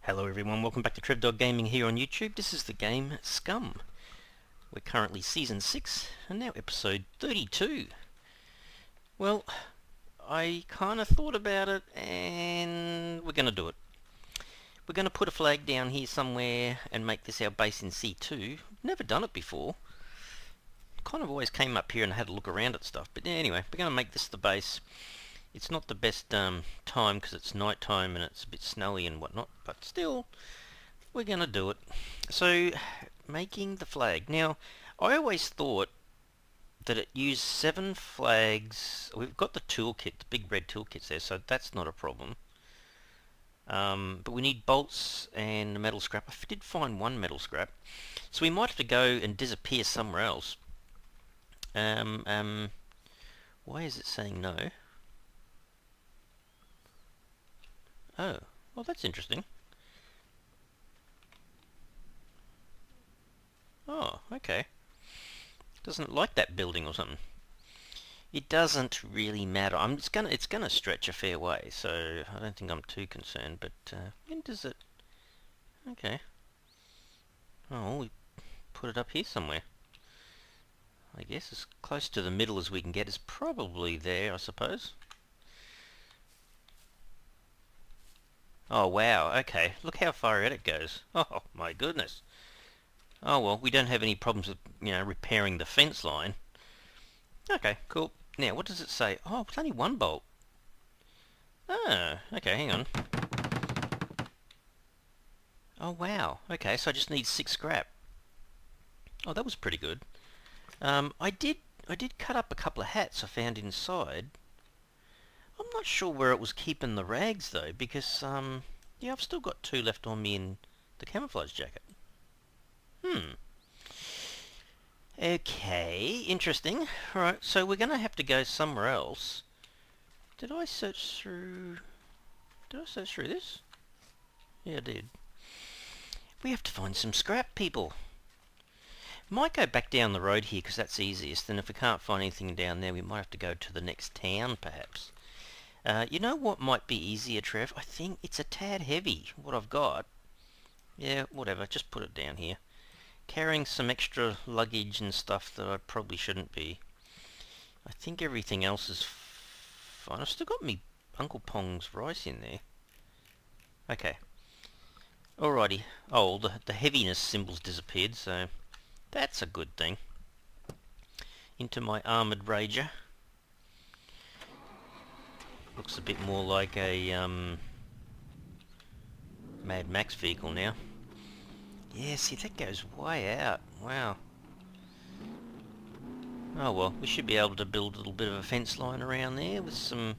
Hello everyone, welcome back to TrevDog Gaming here on YouTube. This is the game Scum. We're currently Season 6 and now Episode 32. Well, I kind of thought about it and we're going to do it. We're going to put a flag down here somewhere and make this our base in C2. Never done it before. Kind of always came up here and had a look around at stuff. But anyway, we're going to make this the base. It's not the best time because it's night time and it's a bit snowy and whatnot, but still, we're going to do it. So, making the flag. Now, I always thought that it used 7 flags. We've got the toolkit, the big red toolkits there, so that's not a problem. But we need bolts and a metal scrap. I did find 1 metal scrap, so we might have to go and disappear somewhere else. Why is it saying no? Oh, well that's interesting. Oh, okay. Doesn't like that building or something. It doesn't really matter. It's gonna stretch a fair way, so I don't think I'm too concerned. But when does it? Okay. Oh, we put it up here somewhere. I guess as close to the middle as we can get is probably there, I suppose. Oh wow, okay. Look how far out it goes. Oh my goodness. Oh well, we don't have any problems with, repairing the fence line. Okay, cool. Now, what does it say? Oh, it's only 1 bolt. Oh, okay, hang on. Oh wow, okay, so I just need 6 scrap. Oh, that was pretty good. I did cut up a couple of hats I found inside. I'm not sure where it was keeping the rags though, because yeah, I've still got 2 left on me in the camouflage jacket. Okay, interesting. Alright, so we're going to have to go somewhere else. Did I search through this? Yeah, I did. We have to find some scrap, people. Might go back down the road here because that's easiest, and if we can't find anything down there we might have to go to the next town perhaps. You know what might be easier, Trev? I think it's a tad heavy, what I've got. Yeah, whatever, just put it down here. Carrying some extra luggage and stuff that I probably shouldn't be. I think everything else is fine. I've still got me Uncle Pong's rice in there. Okay. Alrighty. Oh, the heaviness symbol's disappeared, so that's a good thing. Into my armoured Rager. Looks a bit more like a Mad Max vehicle now. Yeah, see, that goes way out. Wow. Oh well, we should be able to build a little bit of a fence line around there with some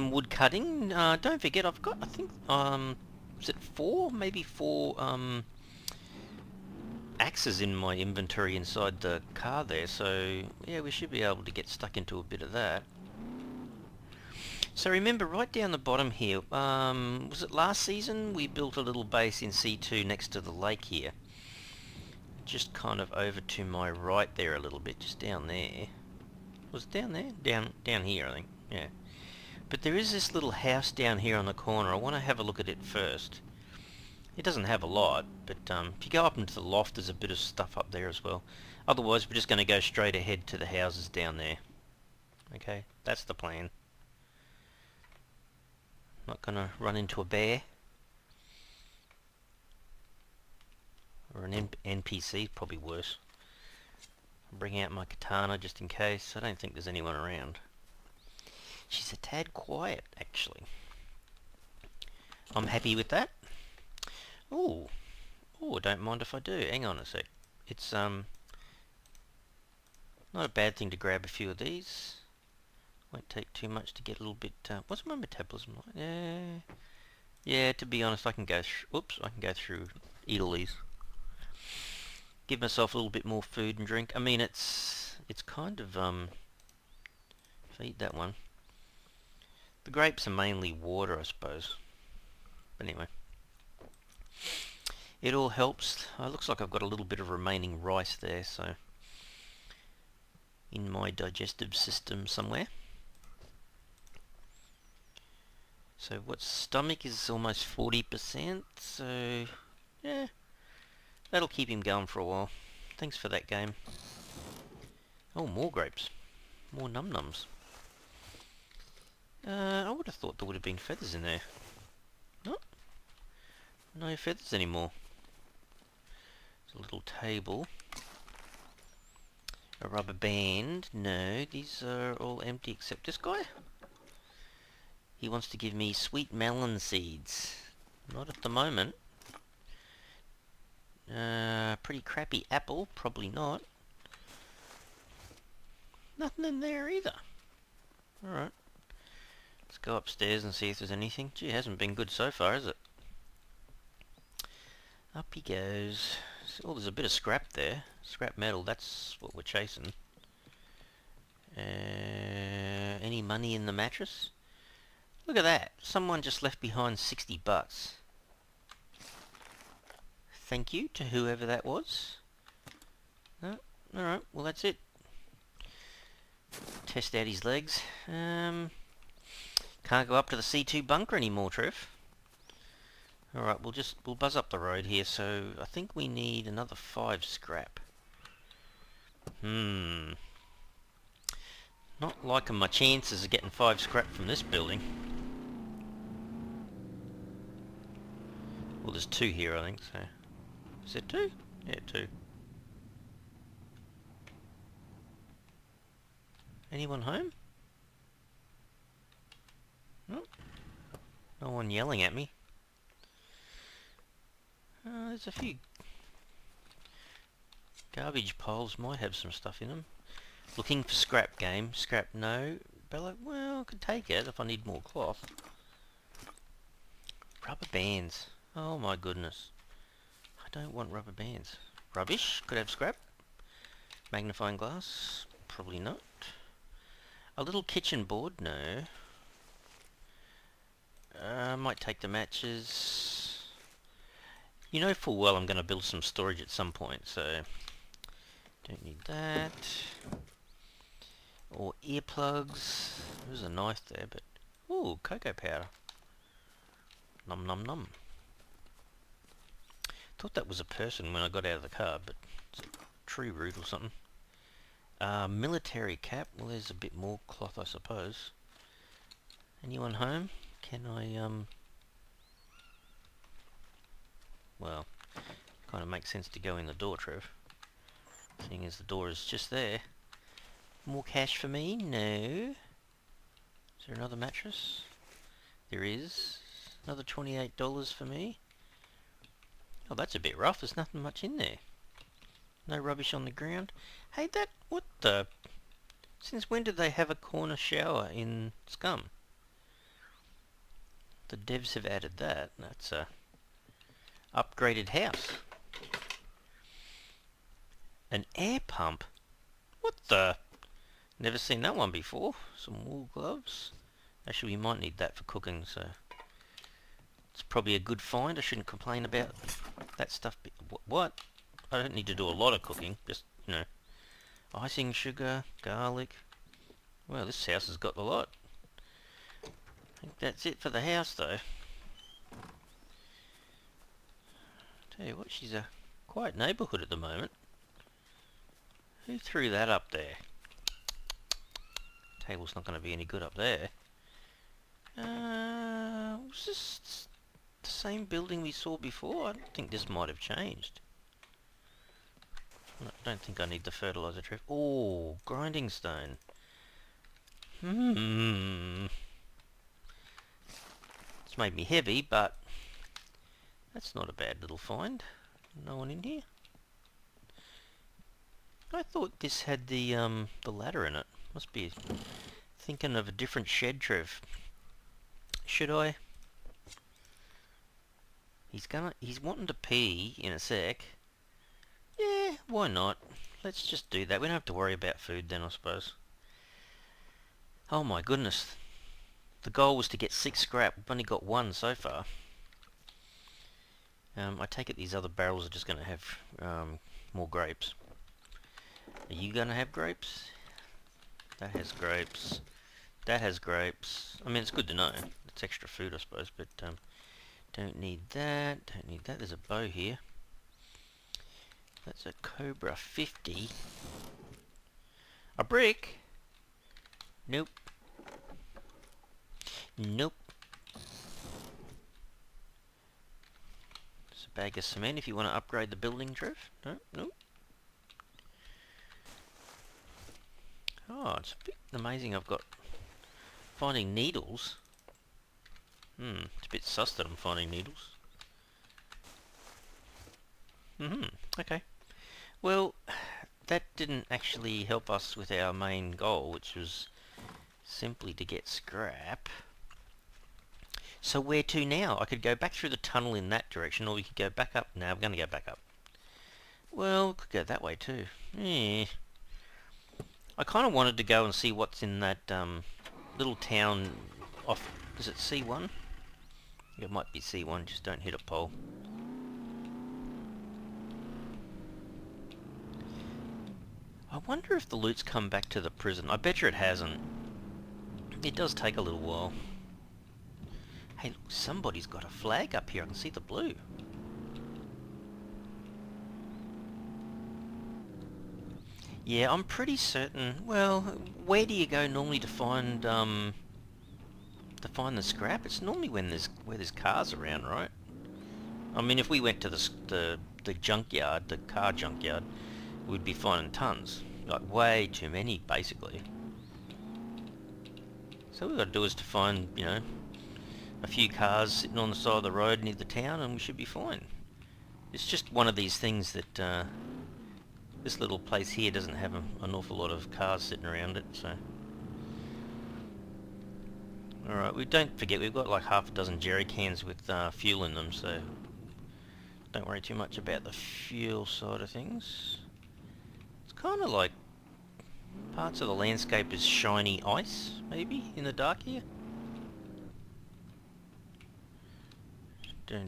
wood cutting. Don't forget, I've got, I think, is it 4? Maybe 4 axes in my inventory inside the car there. So yeah, we should be able to get stuck into a bit of that. So remember, right down the bottom here, was it last season we built a little base in C2 next to the lake here? Just kind of over to my right there a little bit, just down there. Was it down there? Down here, I think. Yeah. But there is this little house down here on the corner. I want to have a look at it first. It doesn't have a lot, but if you go up into the loft, there's a bit of stuff up there as well. Otherwise, we're just going to go straight ahead to the houses down there. Okay, that's the plan. Not going to run into a bear. Or an NPC, probably worse. Bring out my katana just in case. I don't think there's anyone around. She's a tad quiet, actually. I'm happy with that. Ooh. Ooh, don't mind if I do. Hang on a sec. It's not a bad thing to grab a few of these. Won't take too much to get a little bit... what's my metabolism like? Yeah, to be honest, I can go through, eat all these. Give myself a little bit more food and drink. I mean, it's kind of, if I eat that one. The grapes are mainly water, I suppose. But anyway. It all helps. Looks like I've got a little bit of remaining rice there, so... in my digestive system somewhere. So what, stomach is almost 40%, so yeah, that'll keep him going for a while. Thanks for that game. Oh, more grapes. More num-nums. I would have thought there would have been feathers in there. No, no feathers anymore. There's a little table. A rubber band. No, these are all empty except this guy. He wants to give me sweet melon seeds. Not at the moment. Pretty crappy apple. Probably not. Nothing in there either. Alright. Let's go upstairs and see if there's anything. Gee, it hasn't been good so far, has it? Up he goes. Oh, there's a bit of scrap there. Scrap metal, that's what we're chasing. Any money in the mattress? Look at that. Someone just left behind 60 bucks. Thank you to whoever that was. No? Alright, well that's it. Test out his legs. Can't go up to the C2 bunker anymore, Trev. Alright, we'll buzz up the road here, so I think we need another 5 scrap. Not liking my chances of getting 5 scrap from this building. Well, there's 2 here, I think, so... Is it 2? Yeah, 2. Anyone home? No? No one yelling at me. There's a few garbage piles, might have some stuff in them. Looking for scrap game. Scrap, no. Bella, well, I could take it if I need more cloth. Rubber bands. Oh my goodness. I don't want rubber bands. Rubbish. Could have scrap. Magnifying glass. Probably not. A little kitchen board. No. I might take the matches. You know full well I'm going to build some storage at some point, so don't need that. Or earplugs. There's a knife there, but... Ooh, cocoa powder. Num num num. Thought that was a person when I got out of the car, but it's a tree root or something. Military cap. Well, there's a bit more cloth, I suppose. Anyone home? Can I, well, kind of makes sense to go in the door, Trev. Seeing as the door is just there. More cash for me? No. Is there another mattress? There is. Another $28 for me. Oh, that's a bit rough. There's nothing much in there. No rubbish on the ground. Hey, what the... Since when did they have a corner shower in Scum? The devs have added that. That's a upgraded house. An air pump? What the... Never seen that one before. Some wool gloves. Actually, we might need that for cooking, so... It's probably a good find. I shouldn't complain about that stuff. What? I don't need to do a lot of cooking. Just, you know, icing, sugar, garlic. Well, this house has got a lot. I think that's it for the house, though. Tell you what, she's a quiet neighbourhood at the moment. Who threw that up there? Table's not going to be any good up there. Was this the same building we saw before? I don't think this might have changed. I don't think I need the fertilizer trip. Oh, grinding stone. It's made me heavy, but that's not a bad little find. No one in here. I thought this had the ladder in it. Must be thinking of a different shed, Trev. Should I? He's wanting to pee in a sec. Yeah, why not? Let's just do that. We don't have to worry about food then, I suppose. Oh my goodness. The goal was to get 6 scrap. We've only got 1 so far. I take it these other barrels are just going to have more grapes. Are you going to have grapes? That has grapes. That has grapes. I mean, it's good to know. It's extra food, I suppose, but don't need that. Don't need that. There's a bow here. That's a Cobra 50. A brick? Nope. Nope. It's a bag of cement if you want to upgrade the building, Trev. No, nope. Oh, it's a bit amazing I've got finding needles. It's a bit sus that I'm finding needles. Okay. Well, that didn't actually help us with our main goal, which was simply to get scrap. So where to now? I could go back through the tunnel in that direction, or we could go back up. Now we're going to go back up. Well, we could go that way too. Yeah. I kind of wanted to go and see what's in that little town off... Is it C1? It might be C1, just don't hit a pole. I wonder if the loot's come back to the prison. I bet you it hasn't. It does take a little while. Hey, look, somebody's got a flag up here. I can see the blue. Yeah, I'm pretty certain... Well, where do you go normally to find the scrap? It's normally when where there's cars around, right? I mean, if we went to the junkyard, the car junkyard, we'd be finding tons. Like, way too many, basically. So all we've got to do is to find, you know, a few cars sitting on the side of the road near the town, and we should be fine. It's just one of these things that this little place here doesn't have an awful lot of cars sitting around it, so... Alright, we don't forget we've got like half a dozen jerry cans with fuel in them, so don't worry too much about the fuel side of things. It's kind of like parts of the landscape is shiny ice, maybe, in the dark here. The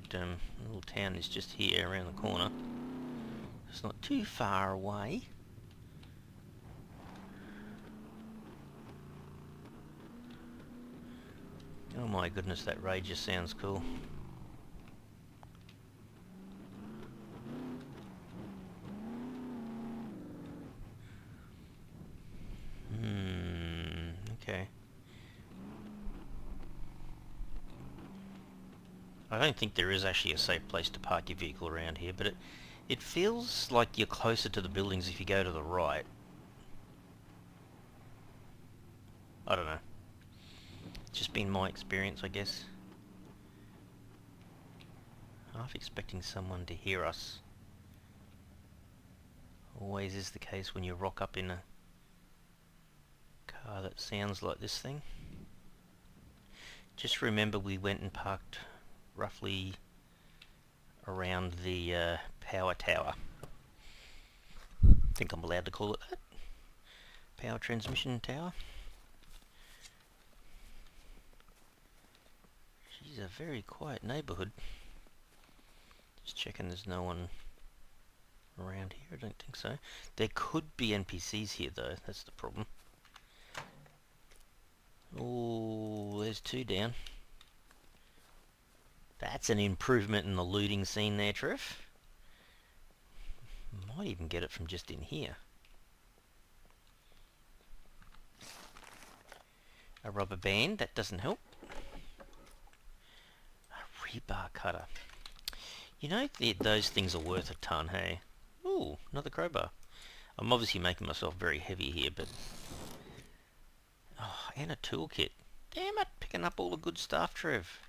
little town is just here around the corner. It's not too far away. Oh my goodness, that raid just sounds cool. Okay. I don't think there is actually a safe place to park your vehicle around here, but it feels like you're closer to the buildings if you go to the right. I don't know. It's just been my experience, I guess. Half expecting someone to hear us. Always is the case when you rock up in a car that sounds like this thing. Just remember we went and parked roughly around the power tower. I think I'm allowed to call it that. Power transmission tower. She's a very quiet neighbourhood. Just checking there's no one around here. I don't think so. There could be NPCs here though, that's the problem. Oh, there's two down. That's an improvement in the looting scene there, Trev. Might even get it from just in here. A rubber band, that doesn't help. A rebar cutter. You know, those things are worth a ton, hey? Ooh, another crowbar. I'm obviously making myself very heavy here, but... Oh, and a toolkit. Damn it, picking up all the good stuff, Trev.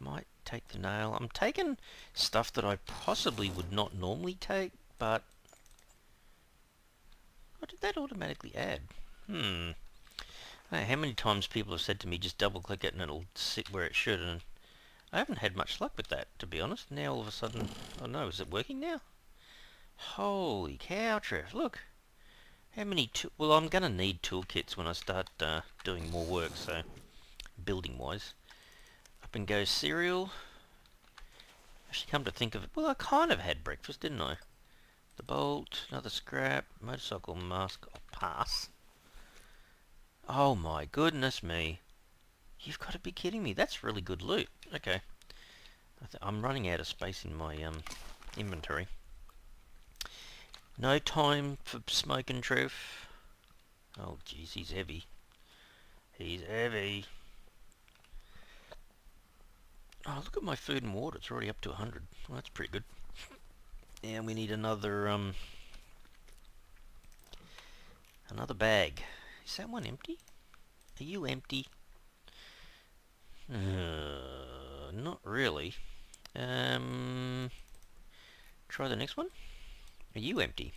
Might take the nail. I'm taking stuff that I possibly would not normally take, but... What did that automatically add? I don't know how many times people have said to me, just double click it and it'll sit where it should, and I haven't had much luck with that, to be honest. Now all of a sudden... Oh no, is it working now? Holy cow, Trev, look! How many... Well, I'm going to need toolkits when I start doing more work, so... Building-wise. Up and go cereal. Actually, come to think of it... Well, I kind of had breakfast, didn't I? The bolt, another scrap, motorcycle mask, I'll pass. Oh my goodness me. You've got to be kidding me. That's really good loot. Okay. I'm running out of space in my inventory. No time for smoking, Trev. Oh jeez, he's heavy. He's heavy. Oh, look at my food and water. It's already up to 100. Well, that's pretty good. And we need another bag. Is that one empty? Are you empty? Not really. Try the next one. Are you empty?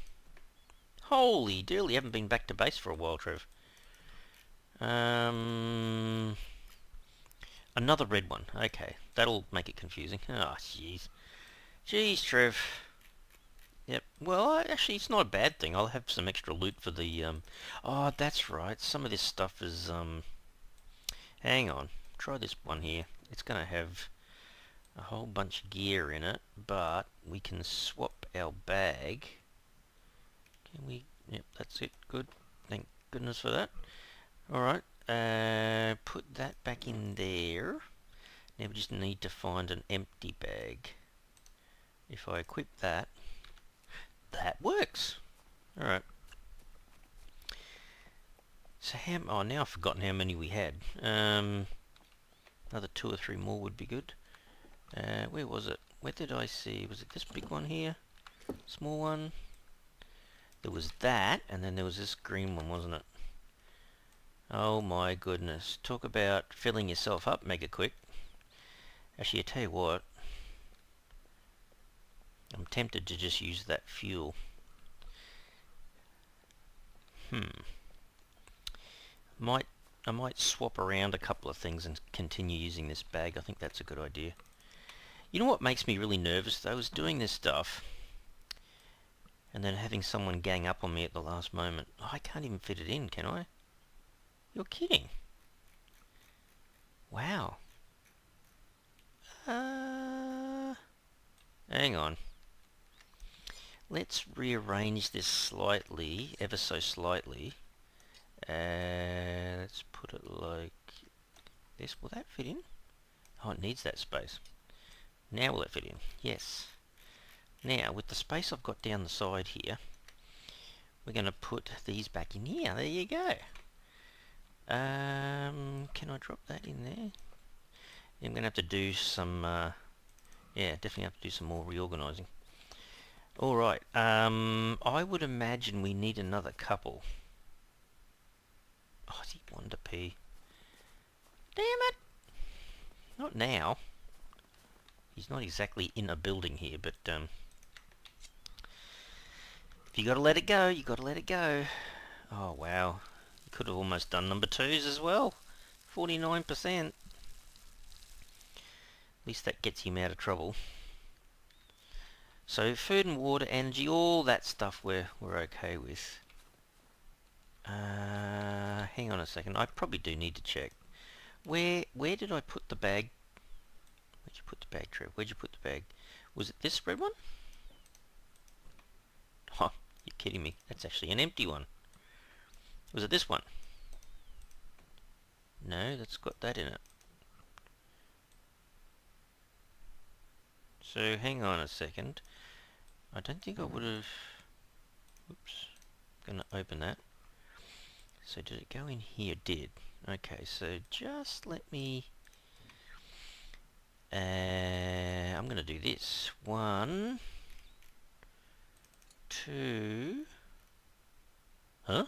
Holy dill, you haven't been back to base for a while, Trev. Another red one. Okay, that'll make it confusing. Oh, jeez. Jeez, Trev. Yep. Well, actually, it's not a bad thing. I'll have some extra loot for the, Oh, that's right. Some of this stuff is, Hang on. Try this one here. It's going to have a whole bunch of gear in it, but we can swap our bag. Can we? Yep, that's it. Good. Thank goodness for that. Alright. Put that back in there. Now we just need to find an empty bag. If I equip that, that works. Alright. So now I've forgotten how many we had. Another 2 or 3 more would be good. Where was it? Where did I see? Was it this big one here? Small one? There was that, and then there was this green one, wasn't it? Oh my goodness. Talk about filling yourself up mega quick. Actually, I tell you what. I'm tempted to just use that fuel. I might swap around a couple of things and continue using this bag. I think that's a good idea. You know what makes me really nervous though is doing this stuff and then having someone gang up on me at the last moment. Oh, I can't even fit it in, can I? You're kidding. Wow. Hang on. Let's rearrange this slightly, ever so slightly. Let's put it like this. Will that fit in? Oh, it needs that space. Now will it fit in? Yes. Now, with the space I've got down the side here, we're going to put these back in here. There you go. Can I drop that in there? I'm going to have to do some, yeah, definitely have to do some more reorganising. Alright, I would imagine we need another couple. Oh, is he 1 to P? Damn it! Not now. He's not exactly in a building here, but, if you gotta let it go, you gotta let it go. Oh, wow. You could have almost done number 2s as well. 49%. At least that gets him out of trouble. So food and water, energy, all that stuff we're okay with. Hang on a second. I probably do need to check. Where did I put the bag? Where'd you put the bag, Trev? Where'd you put the bag? Was it this red one? Oh, you're kidding me. That's actually an empty one. Was it this one? No, that's got that in it. So hang on a second. I don't think I would have... Oops. I'm going to open that. So did it go in here? It did. Okay, so just let me... I'm going to do this. 1, 2... Huh?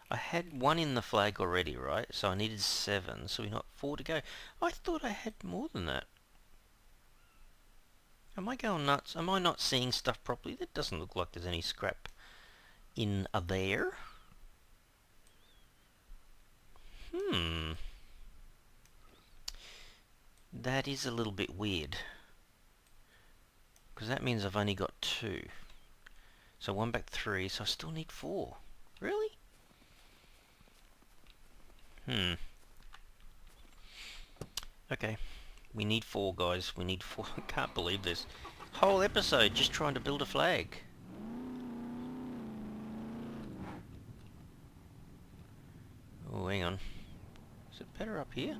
I had 1 in the flag already, right? So I needed 7, so we got 4 to go. I thought I had more than that. Am I going nuts? Am I not seeing stuff properly? That doesn't look like there's any scrap in there. That is a little bit weird. Because that means I've only got 2. So 1 back 3, so I still need 4. Really? Okay. We need 4, guys. We need 4. I can't believe this. Whole episode just trying to build a flag. better up here?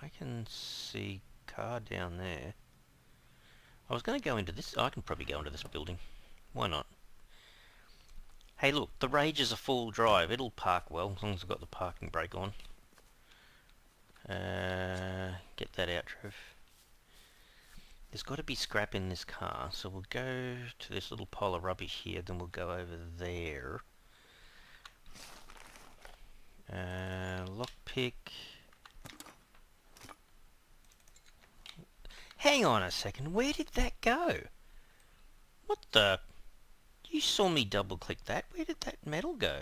I can see car down there. I was going to go into this. I can probably go into this building. Why not? Hey look, the Rage is a full drive. It'll park well as long as I've got the parking brake on. Get that out, Trev. There's got to be scrap in this car, so we'll go to this little pile of rubbish here, then we'll go over there. Lockpick. Hang on a second, where did that go? What the? You saw me double click that. Where did that metal go?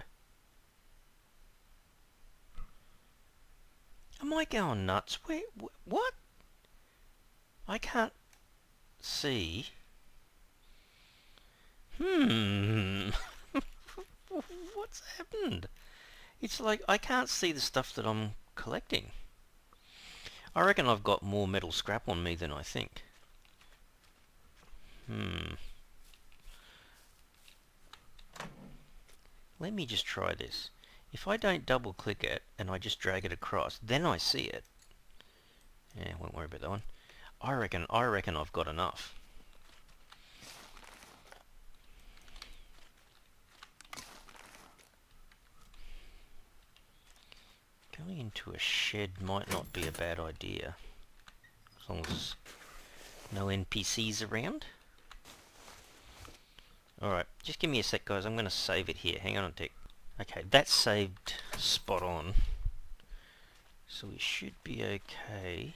Am I going nuts? Where? What? I can't see. What's happened? It's like I can't see the stuff that I'm collecting. I reckon I've got more metal scrap on me than I think. Let me just try this. If I don't double click it and I just drag it across, then I see it. Yeah, won't worry about that one. I reckon I've got enough. Going into a shed might not be a bad idea. As long as there's no NPCs around. Alright, just give me a sec guys, I'm going to save it here. Hang on a tick. Okay, that's saved spot on. So we should be okay.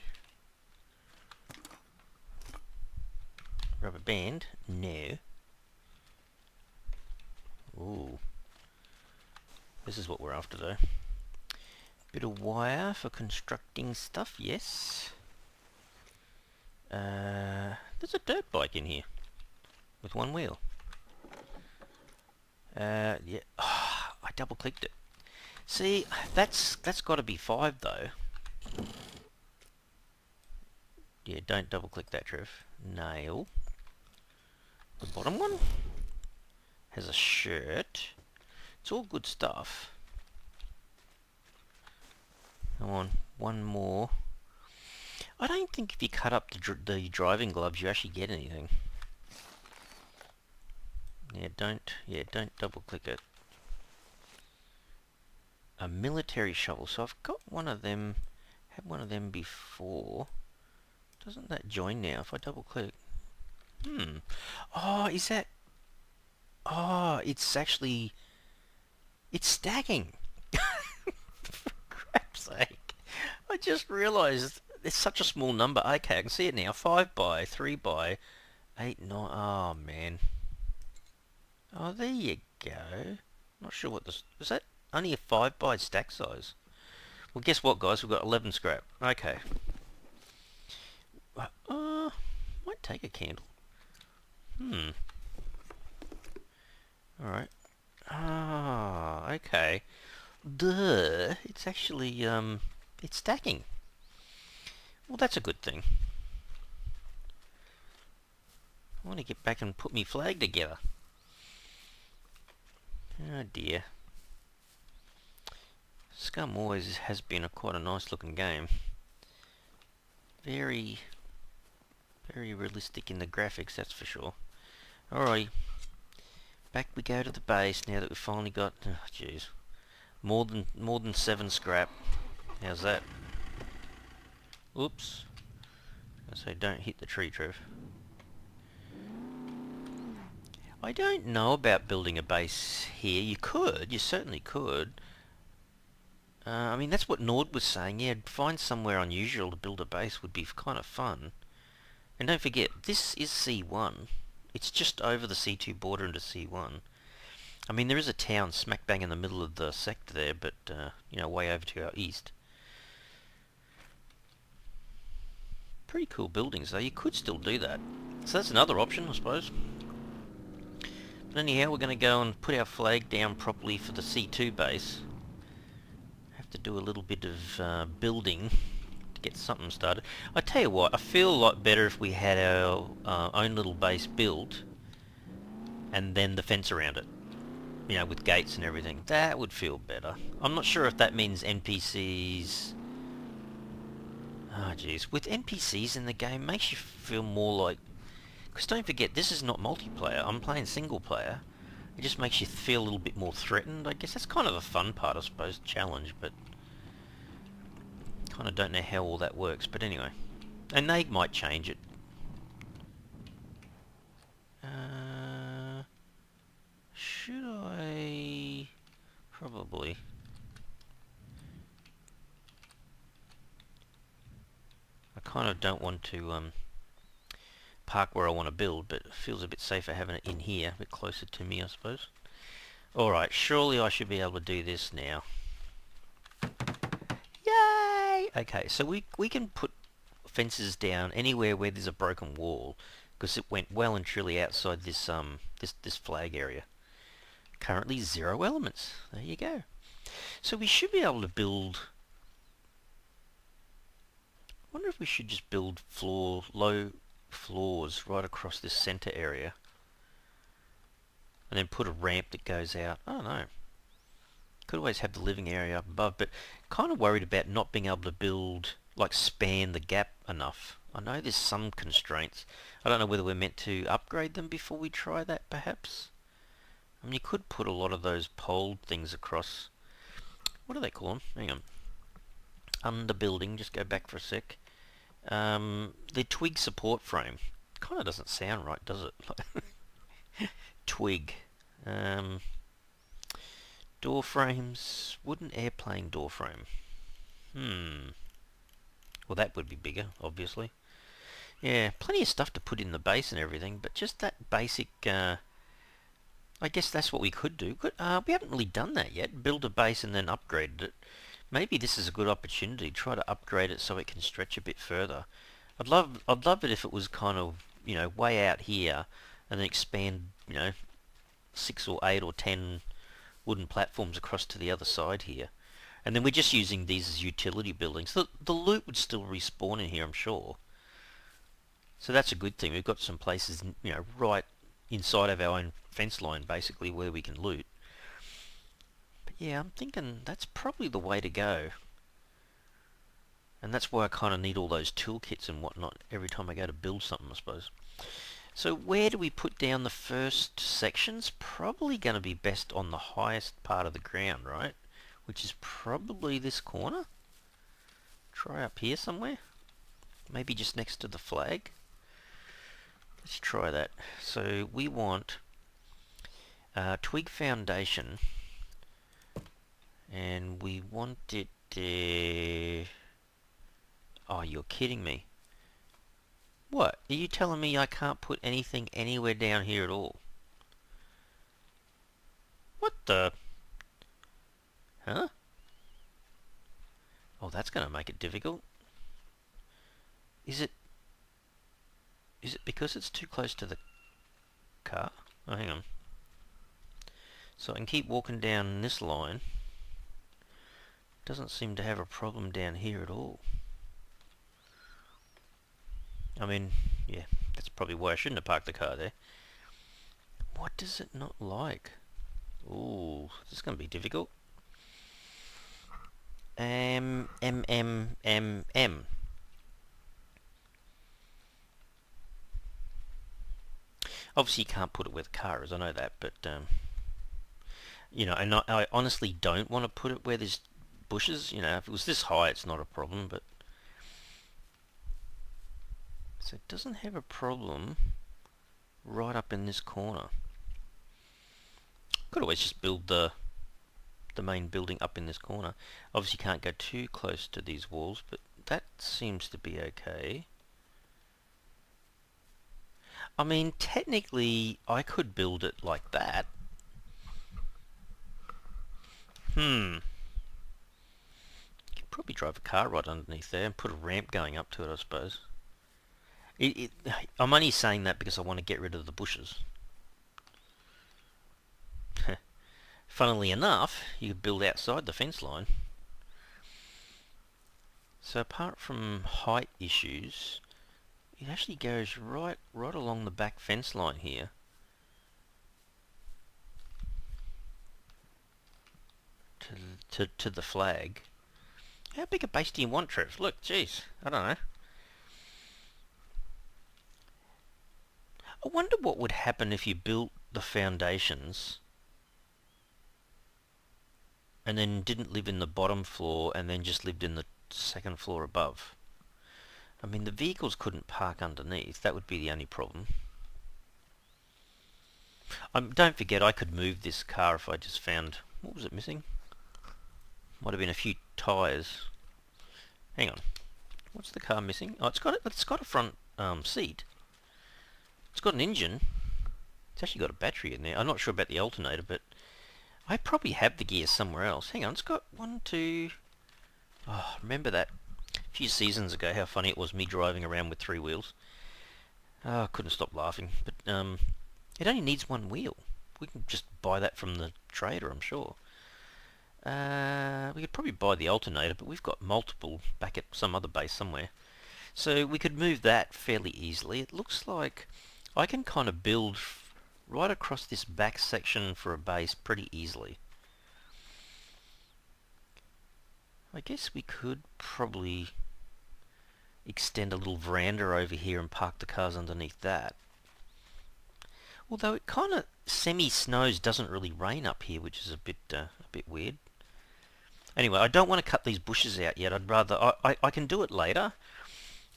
Rubber band? No. Ooh. This is what we're after though. Bit of wire for constructing stuff, yes. There's a dirt bike in here. With one wheel. Yeah. Oh, I double clicked it. See, that's got to be 5 though. Yeah, don't double click that, Trev. Nail. The bottom one has a shirt. It's all good stuff. Come on, one more. I don't think if you cut up the driving gloves, you actually get anything. Yeah, don't double click it. A military shovel. So I've got one of them. Had one of them before. Doesn't that join now if I double click? Oh, is that? Oh, it's actually. It's stacking. For crap's sake! I just realised it's such a small number. Okay, I can see it now. 5 by 3 by 8, 9. Oh man. Oh, there you go. Not sure what this is. That only a 5 by stack size? Well, guess what, guys? We've got 11 scrap. Okay. Might take a candle. Alright. Ah, okay. Duh. It's actually, it's stacking. Well, that's a good thing. I want to get back and put me flag together. Oh dear. Scum always has been quite a nice looking game. Very realistic in the graphics, that's for sure. Alright. Back we go to the base now that we've finally got, oh jeez, more than 7 scrap. How's that? Oops. I say don't hit the tree, Trev. I don't know about building a base here. You could, you certainly could. I mean, that's what Nord was saying. Yeah, find somewhere unusual to build a base would be kind of fun. And don't forget, this is C1. It's just over the C2 border into C1. I mean, there is a town smack bang in the middle of the sector there, but, you know, way over to our east. Pretty cool buildings, though. You could still do that. So that's another option, I suppose. But anyhow, we're going to go and put our flag down properly for the C2 base. Have to do a little bit of building to get something started. I tell you what, I feel a lot better if we had our own little base built. and then the fence around it. You know, with gates and everything. That would feel better. I'm not sure if that means NPCs... Oh, jeez. With NPCs in the game, makes you feel more like... Because don't forget, this is not multiplayer. I'm playing single player. It just makes you feel a little bit more threatened. I guess that's kind of the fun part, I suppose, challenge, but... Kind of don't know how all that works, but anyway. And they might change it. Should I... Probably. I kind of don't want to park where I want to build, but it feels a bit safer having it in here, a bit closer to me, I suppose. Alright, surely I should be able to do this now. Yay! Okay, so we can put fences down anywhere where there's a broken wall, because it went well and truly outside this this flag area. Currently 0 elements. There you go. So we should be able to build... I wonder if we should just build low floors right across this center area. And then put a ramp that goes out. I don't know. Could always have the living area up above, but kind of worried about not being able to build, like span the gap enough. I know there's some constraints. I don't know whether we're meant to upgrade them before we try that, perhaps. I mean, you could put a lot of those pole things across. What do they call them? Hang on. Under building, just go back for a sec. The twig support frame. Kind of doesn't sound right, does it? Twig. Door frames. Wooden airplane door frame. Well, that would be bigger, obviously. Yeah, plenty of stuff to put in the base and everything, but just that basic... I guess that's what we could do. We haven't really done that yet. Build a base and then upgrade it. Maybe this is a good opportunity. Try to upgrade it so it can stretch a bit further. I'd love it if it was kind of, you know, way out here and then expand, you know, 6 or 8 or 10 wooden platforms across to the other side here. And then we're just using these as utility buildings. The loot would still respawn in here, I'm sure. So that's a good thing. We've got some places, you know, right inside of our own fence line, basically, where we can loot. But yeah, I'm thinking that's probably the way to go. And that's why I kind of need all those toolkits and whatnot every time I go to build something, I suppose. So where do we put down the first sections? Probably going to be best on the highest part of the ground, right? Which is probably this corner. Try up here somewhere. Maybe just next to the flag. Let's try that. So we want twig foundation, and we want it oh, you're kidding me. What? Are you telling me I can't put anything anywhere down here at all? What the? Huh? Oh, that's going to make it difficult. Is it because it's too close to the car? Oh, hang on. So I can keep walking down this line. Doesn't seem to have a problem down here at all. I mean, yeah, that's probably why I shouldn't have parked the car there. What does it not like? Ooh, this is going to be difficult. M. Obviously you can't put it where the car is, I know that, but, you know, and I honestly don't want to put it where there's bushes. You know, if it was this high, it's not a problem, but... So it doesn't have a problem right up in this corner. Could always just build the main building up in this corner. Obviously you can't go too close to these walls, but that seems to be okay. I mean, technically, I could build it like that. You could probably drive a car right underneath there and put a ramp going up to it, I suppose. I'm only saying that because I want to get rid of the bushes. Funnily enough, you could build outside the fence line. So apart from height issues, it actually goes right along the back fence line here. to the flag. How big a base do you want, Trev? Look, jeez, I don't know. I wonder what would happen if you built the foundations and then didn't live in the bottom floor and then just lived in the second floor above. I mean, the vehicles couldn't park underneath. That would be the only problem. Don't forget, I could move this car if I just found... What was it missing? Might have been a few tyres. Hang on. What's the car missing? Oh, it's got a front seat. It's got an engine. It's actually got a battery in there. I'm not sure about the alternator, but I probably have the gears somewhere else. Hang on, it's got one, two... Oh, remember that a few seasons ago, how funny it was me driving around with 3 wheels. Oh, I couldn't stop laughing. But it only needs 1 wheel. We can just buy that from the trader, I'm sure. We could probably buy the alternator, but we've got multiple back at some other base somewhere. So we could move that fairly easily. It looks like I can kind of build right across this back section for a base pretty easily. I guess we could probably extend a little veranda over here and park the cars underneath that. Although it kind of semi-snows, doesn't really rain up here, which is a bit weird. Anyway, I don't want to cut these bushes out yet. I'd rather... I can do it later,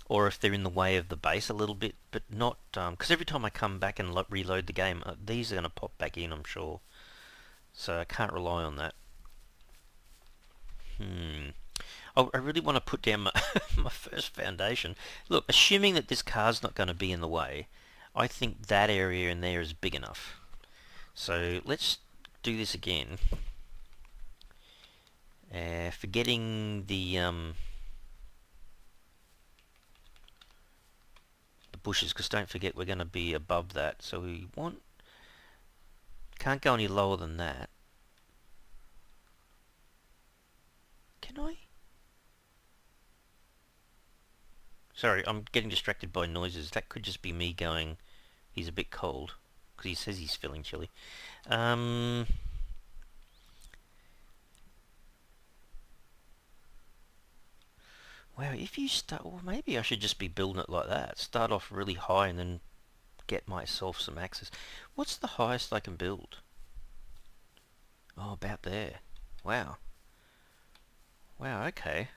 or if they're in the way of the base a little bit, but not... Because every time I come back and reload the game, these are going to pop back in, I'm sure. So I can't rely on that. I really want to put down my, my first foundation. Look, assuming that this car's not going to be in the way, I think that area in there is big enough. So let's do this again. Forgetting the bushes, because don't forget we're going to be above that. So we can't go any lower than that. Can I? Sorry, I'm getting distracted by noises. That could just be me going, he's a bit cold, because he says he's feeling chilly. Wow, if you start... Well, maybe I should just be building it like that. Start off really high and then get myself some access. What's the highest I can build? Oh, about there. Wow. Wow, okay.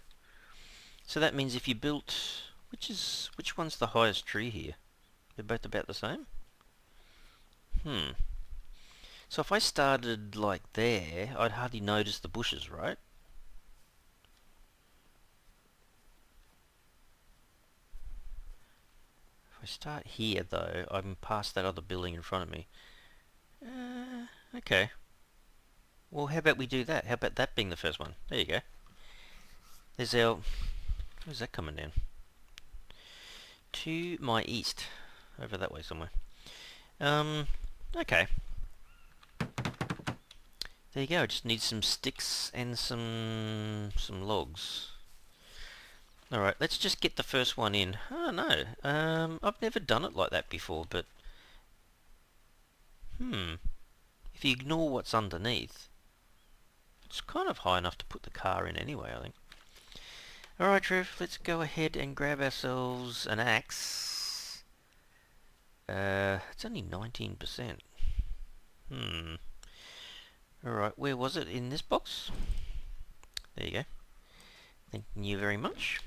So that means if you built... Which one's the highest tree here? They're both about the same? So if I started like there, I'd hardly notice the bushes, right? If I start here, though, I'm past that other building in front of me. Okay. Well, how about we do that? How about that being the first one? There you go. There's our... Where's that coming down? To my east. Over that way somewhere. Okay. There you go. I just need some sticks and some logs. Alright, let's just get the first one in. Oh no. I've never done it like that before, but... If you ignore what's underneath, it's kind of high enough to put the car in anyway, I think. Alright, Trev, let's go ahead and grab ourselves an axe. It's only 19%. Alright, where was it? In this box? There you go. Thank you very much.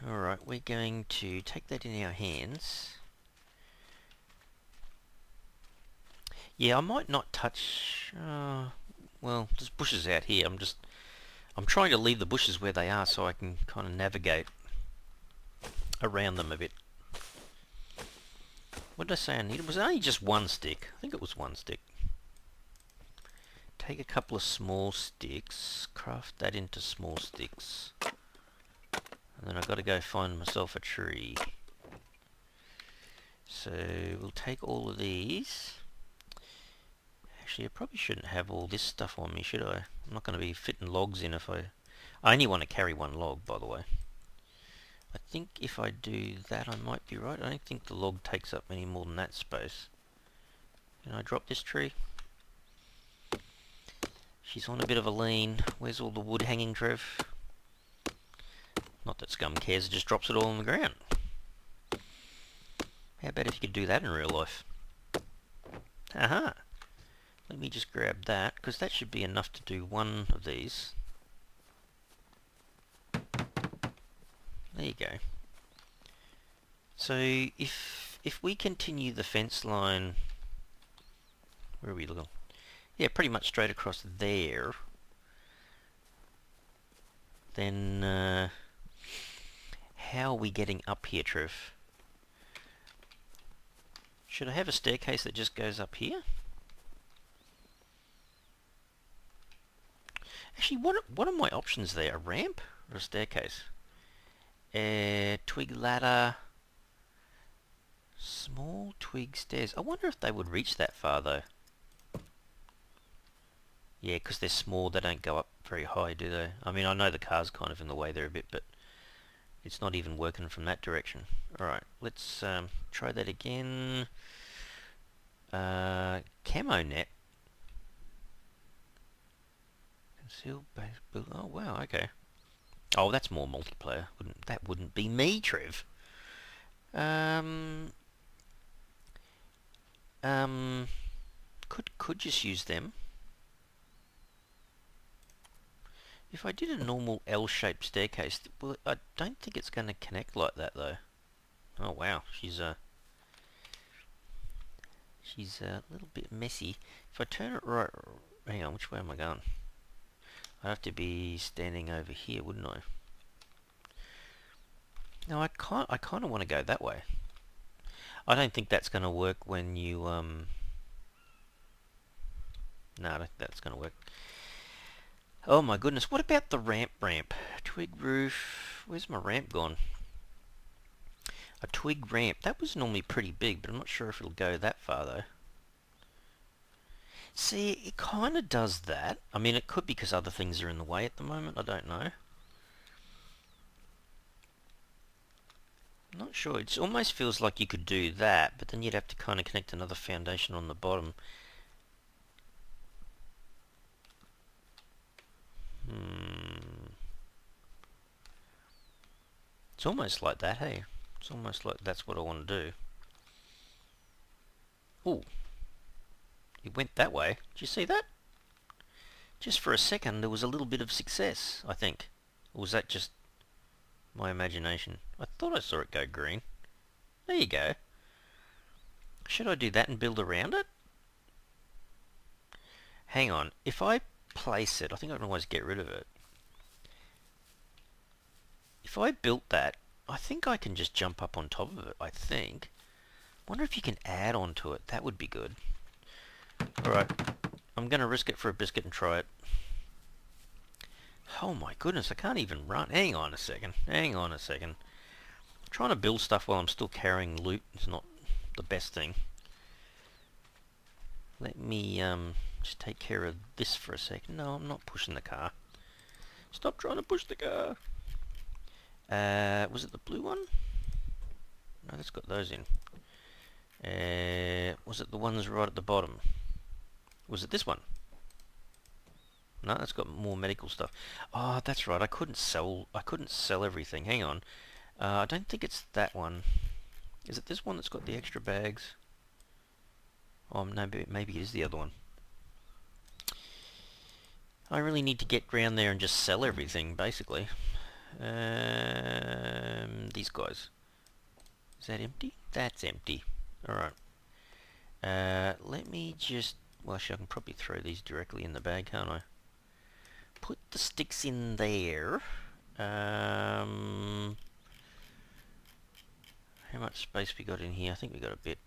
Alright, we're going to take that in our hands. Yeah, I might not touch... well, there's bushes out here. I'm trying to leave the bushes where they are so I can kind of navigate around them a bit. What did I say I needed? Was it only just 1 stick? I think it was 1 stick. Take a couple of small sticks, craft that into small sticks. And then I've got to go find myself a tree. So we'll take all of these. Actually, I probably shouldn't have all this stuff on me, should I? I'm not going to be fitting logs in if I only want to carry 1 log, by the way. I think if I do that, I might be right. I don't think the log takes up any more than that space. Can I drop this tree? She's on a bit of a lean. Where's all the wood hanging, Trev? Not that Scum cares, it just drops it all on the ground. How about if you could do that in real life? Aha! Let me just grab that, because that should be enough to do one of these. There you go. So if we continue the fence line, where are we looking? Yeah, pretty much straight across there. Then how are we getting up here, Trev? Should I have a staircase that just goes up here? Actually, what are my options there? A ramp or a staircase? Twig ladder. Small twig stairs. I wonder if they would reach that far though. Yeah, because they're small, they don't go up very high, do they? I mean, I know the car's kind of in the way there a bit, but it's not even working from that direction. Alright, let's try that again. Camo net. Concealed base build. Oh wow, okay. Oh, that's more multiplayer. That wouldn't be me, Trev. Could just use them. If I did a normal L-shaped staircase, well, I don't think it's going to connect like that though. Oh wow, she's a little bit messy. If I turn it right, hang on, which way am I going? I'd have to be standing over here, wouldn't I? No, I kind of want to go that way. I don't think that's going to work when you no, I don't think that's going to work. Oh my goodness, what about the ramp? Twig roof. Where's my ramp gone? A twig ramp. That was normally pretty big, but I'm not sure if it'll go that far though. See, it kind of does that. I mean, it could be because other things are in the way at the moment. I don't know. I'm not sure. It almost feels like you could do that, but then you'd have to kind of connect another foundation on the bottom. It's almost like that, hey? It's almost like that's what I want to do. Ooh. It went that way. Did you see that? Just for a second, there was a little bit of success, I think. Or was that just my imagination? I thought I saw it go green. There you go. Should I do that and build around it? Hang on. If I place it, I think I can always get rid of it. If I built that, I think I can just jump up on top of it, I think. Wonder if you can add on to it. That would be good. Alright. I'm going to risk it for a biscuit and try it. Oh my goodness, I can't even run. Hang on a second. Hang on a second. Trying to build stuff while I'm still carrying loot is not the best thing. Let me just take care of this for a second. No, I'm not pushing the car. Stop trying to push the car. Was it the blue one? No, that's got those in. Was it the ones right at the bottom? Was it this one? No, that's got more medical stuff. Oh, that's right. I couldn't sell everything. Hang on. I don't think it's that one. Is it this one that's got the extra bags? Oh, no, maybe it is the other one. I really need to get round there and just sell everything, basically. These guys. Is that empty? That's empty. Alright. Let me just... Well, actually, I can probably throw these directly in the bag, can't I? Put the sticks in there. How much space we got in here? I think we got a bit.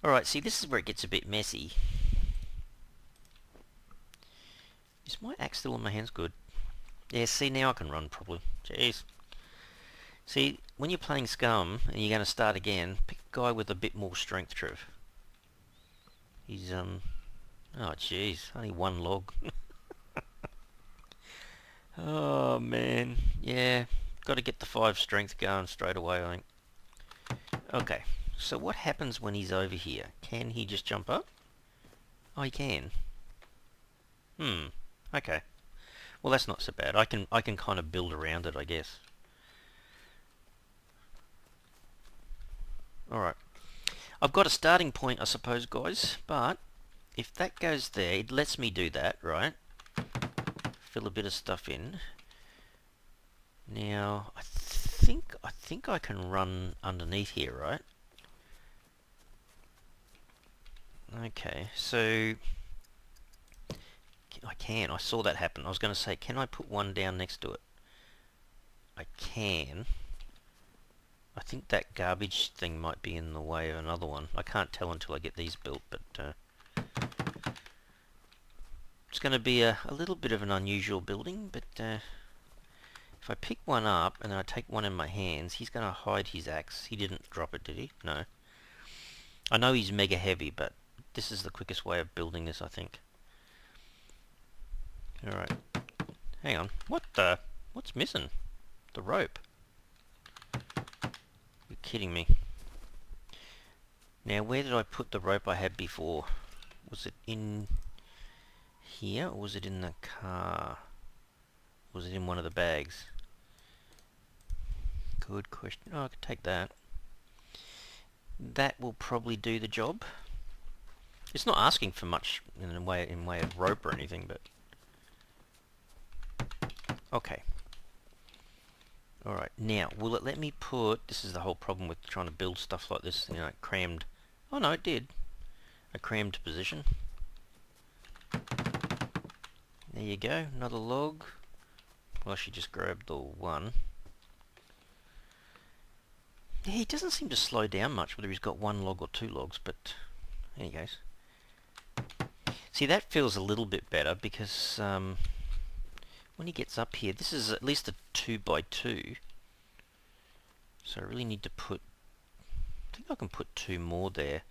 Alright, see, this is where it gets a bit messy. Is my axe still in my hands? Good. Yeah, see, now I can run properly. Jeez. See, when you're playing Scum and you're going to start again, pick a guy with a bit more strength, Trev. He's, oh, jeez. Only one log. Oh, man. Yeah. Got to get the 5 strength going straight away, I think. Okay. So what happens when he's over here? Can he just jump up? Oh, he can. Okay. Well, that's not so bad. I can kind of build around it, I guess. Alright. I've got a starting point, I suppose, guys, but if that goes there, it lets me do that, right? Fill a bit of stuff in. Now, I think I can run underneath here, right? Okay, so I can. I saw that happen. I was going to say, can I put one down next to it? I can. I think that garbage thing might be in the way of another one. I can't tell until I get these built, but it's going to be a little bit of an unusual building, but if I pick one up and then I take one in my hands, he's going to hide his axe. He didn't drop it, did he? No. I know he's mega heavy, but this is the quickest way of building this, I think. Alright. Hang on. What's missing? The rope. You're kidding me. Now, where did I put the rope I had before? Was it in here, or was it in the car? Was it in one of the bags? Good question. Oh, I could take that. That will probably do the job. It's not asking for much in way of rope or anything, but okay. Alright, now, will it let me put... This is the whole problem with trying to build stuff like this, you know, crammed... Oh no, it did. A crammed position. There you go, another log. Well, I should just grab the one. Yeah, he doesn't seem to slow down much, whether he's got one log or two logs, but there he goes. See, that feels a little bit better, because when he gets up here, this is at least a 2x2. So I really need to put... I think I can put two more there.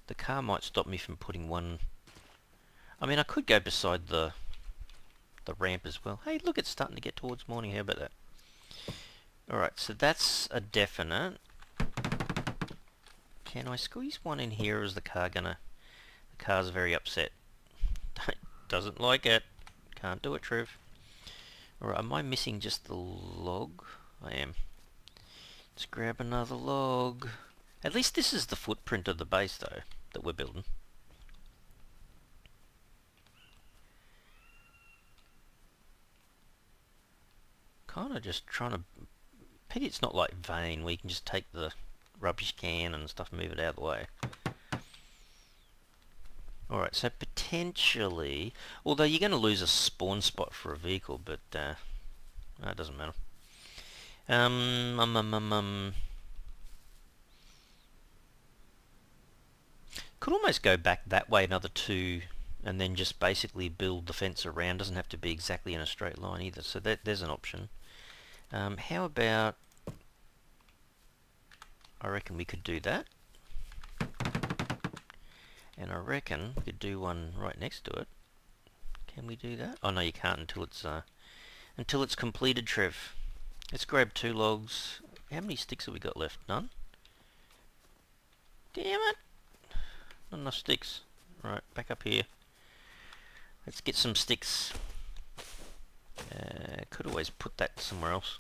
The car might stop me from putting one... I mean, I could go beside the ramp as well. Hey, look, it's starting to get towards morning. How about that? Alright, so that's a definite. Can I squeeze one in here, or is the car gonna... The car's very upset. Doesn't like it. Can't do it, Trev. Alright, am I missing just the log? I am. Let's grab another log. At least this is the footprint of the base, though, that we're building. Kind of just trying to... Pity it's not like Vane, where you can just take the rubbish can and stuff and move it out of the way. Alright, so potentially... Although you're going to lose a spawn spot for a vehicle, but... it doesn't matter. Could almost go back that way another two, and then just basically build the fence around. Doesn't have to be exactly in a straight line either, so there's an option. How about... I reckon we could do that. And I reckon we could do one right next to it. Can we do that? Oh no, you can't until it's completed, Trev. Let's grab two logs. How many sticks have we got left? None? Damn it! Not enough sticks. Right, back up here. Let's get some sticks. Could always put that somewhere else.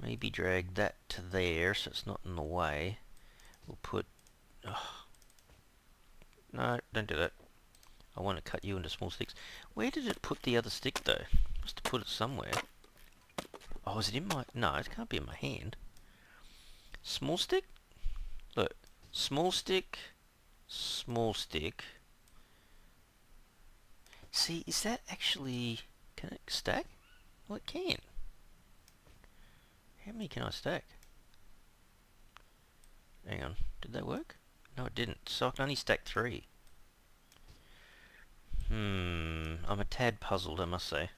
Maybe drag that to there so it's not in the way. We'll put... Oh. No, don't do that. I want to cut you into small sticks. Where did it put the other stick, though? Must have put it somewhere. Oh, is it in my... No, it can't be in my hand. Small stick? Look. Small stick. Small stick. See, is that actually... Can it stack? Well, it can. How many can I stack? Hang on. Did that work? No, it didn't. So I can only stack 3. I'm a tad puzzled, I must say.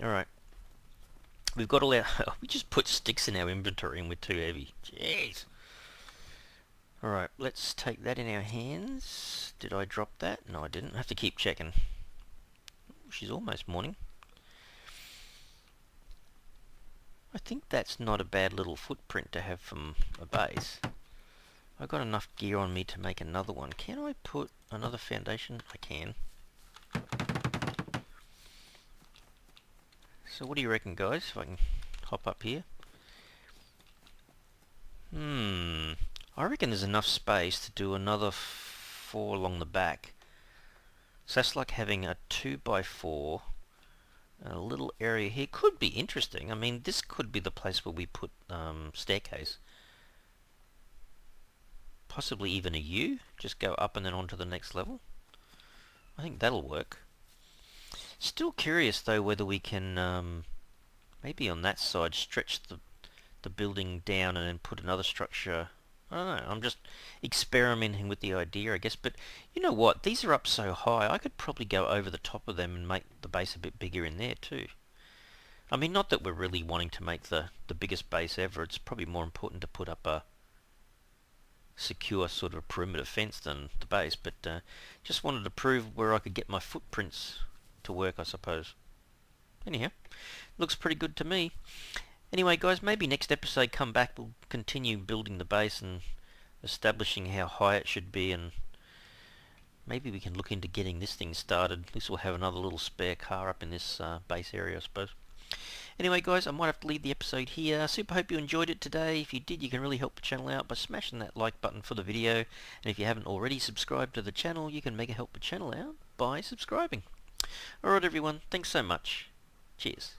Alright. We've got all our... we just put sticks in our inventory and we're too heavy. Jeez. Alright, let's take that in our hands. Did I drop that? No, I didn't. I have to keep checking. Ooh, she's almost morning. I think that's not a bad little footprint to have from a base. I've got enough gear on me to make another one. Can I put another foundation? I can. So what do you reckon, guys, if I can hop up here? I reckon there's enough space to do another 4 along the back. So that's like having a 2x4 and a little area here. Could be interesting. I mean, this could be the place where we put staircase. Possibly even a U. Just go up and then on to the next level. I think that'll work. Still curious though whether we can maybe on that side stretch the building down and then put another structure. I don't know, I'm just experimenting with the idea, I guess. But you know what, these are up so high, I could probably go over the top of them and make the base a bit bigger in there too. I mean, not that we're really wanting to make the biggest base ever. It's probably more important to put up a secure sort of perimeter fence than the base, but just wanted to prove where I could get my footprints to work, I suppose. Anyhow, looks pretty good to me. Anyway, guys, maybe next episode come back, we'll continue building the base and establishing how high it should be, and maybe we can look into getting this thing started. At least we'll have another little spare car up in this base area, I suppose. Anyway, guys, I might have to leave the episode here. Super hope you enjoyed it today. If you did, you can really help the channel out by smashing that like button for the video. And if you haven't already subscribed to the channel, you can mega help the channel out by subscribing. Alright everyone, thanks so much. Cheers.